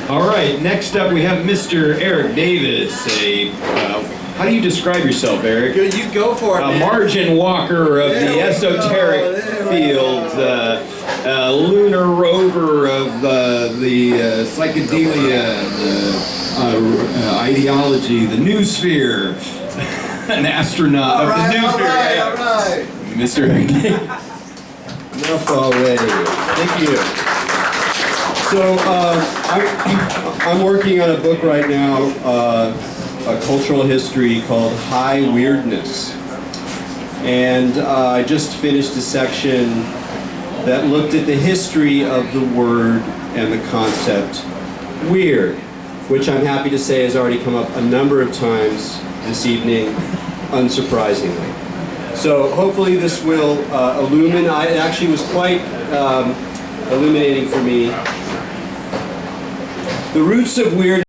All right, next up we have Mr. Erik Davis. How do you describe yourself, Erik? You go for it, A man. margin walker of the esoteric field, lunar rover of the psychedelia, the ideology, the noosphere, an astronaut of the noosphere. All right. Mr. Erik Davis. Enough already. Thank you. So I'm working on a book right now, a cultural history called High Weirdness. And I just finished a section that looked at the history of the word and the concept weird, which I'm happy to say has already come up a number of times this evening, unsurprisingly. So hopefully this will illumine. It actually was quite illuminating for me. The roots of weird